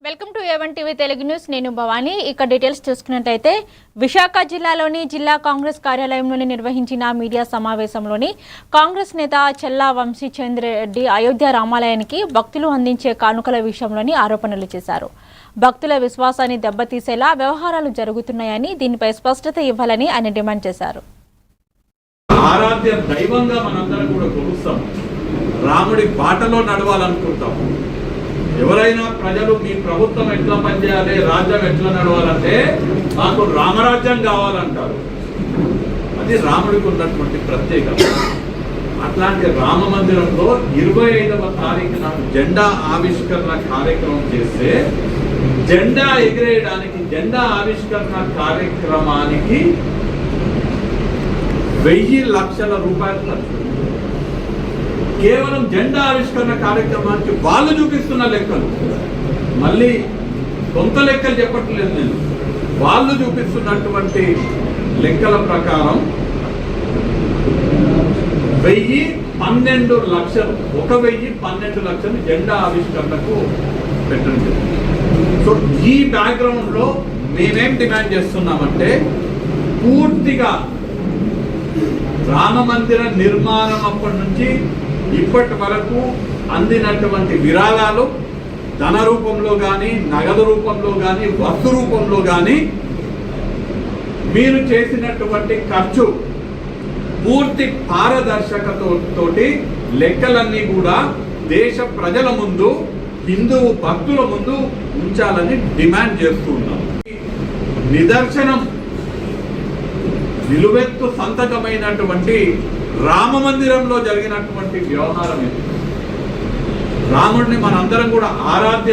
Welcome to A1 TV Telugu news. నేను భవానీ. ఇక details చూసుకున్నట్లయితే విశాఖ జిల్లాలోని జిల్లా కాంగ్రెస్ కార్యాలయంలోని నిర్వహించిన మీడియా సమావేశంలోని కాంగ్రెస్ నేత చెల్లా వంశీచంద్రెడ్డి అయోధ్య రామాలయానికి భక్తులు అందించే కానుకల విషయంలోని ఆరోపణలు చేశారు. భక్తుల విశ్వాసాన్ని దెబ్బతీసేలా వ్యవహారాలు జరుగుతున్నాయని, దీనిపై స్పష్టత ఇవ్వాలని ఆయన డిమాండ్ చేశారు. ఆరాధ్య దైవంగా మనందరం కూడా కొలుస్తాం, రాముడి బాటలో నడవాలనుకుంటాం. ఎవరైనా ప్రజలు మీ ప్రభుత్వం ఎట్లా పనిచేయాలి, రాజ్యం ఎట్లా నడవాలంటే మాకు రామరాజ్యం కావాలంటారు. అది రాముడికి ఉన్నటువంటి ప్రత్యేకత. అట్లాంటి రామ మందిరంలో 25వ తారీఖు నాడు జెండా ఆవిష్కరణ కార్యక్రమం చేస్తే జెండా ఎగిరేయడానికి, జెండా ఆవిష్కరణ కార్యక్రమానికి 1000 లక్షల రూపాయలు ఖర్చు. కేవలం జెండా ఆవిష్కరణ కార్యక్రమానికి వాళ్ళు చూపిస్తున్న లెక్కలు, మళ్ళీ సొంత లెక్కలు చెప్పట్లేదు నేను, వాళ్ళు చూపిస్తున్నటువంటి లెక్కల ప్రకారం 1012 లక్షలు, 1012 లక్షలు జెండా ఆవిష్కరణకు పెట్టడం జరిగింది. సో ఈ బ్యాక్గ్రౌండ్లో మేమేం డిమాండ్ చేస్తున్నామంటే, పూర్తిగా రామ మందిర నిర్మాణం అప్పటి నుంచి ఇప్పటి వరకు అందినటువంటి విరాళాలు ధన రూపంలో కానీ, నగదు రూపంలో కానీ, వస్తు రూపంలో కానీ మీరు చేసినటువంటి ఖర్చు పూర్తి పారదర్శకతతోటి లెక్కలన్నీ కూడా దేశ ప్రజల ముందు, హిందూ భక్తుల ముందు ఉంచాలని డిమాండ్ చేస్తూ ఉన్నాం. నిదర్శనం, నిలువెత్తు సంతకమైనటువంటి రామ మందిరంలో జరిగినటువంటి వ్యవహారం ఇది. రాముడిని మనందరం కూడా ఆరాధ్య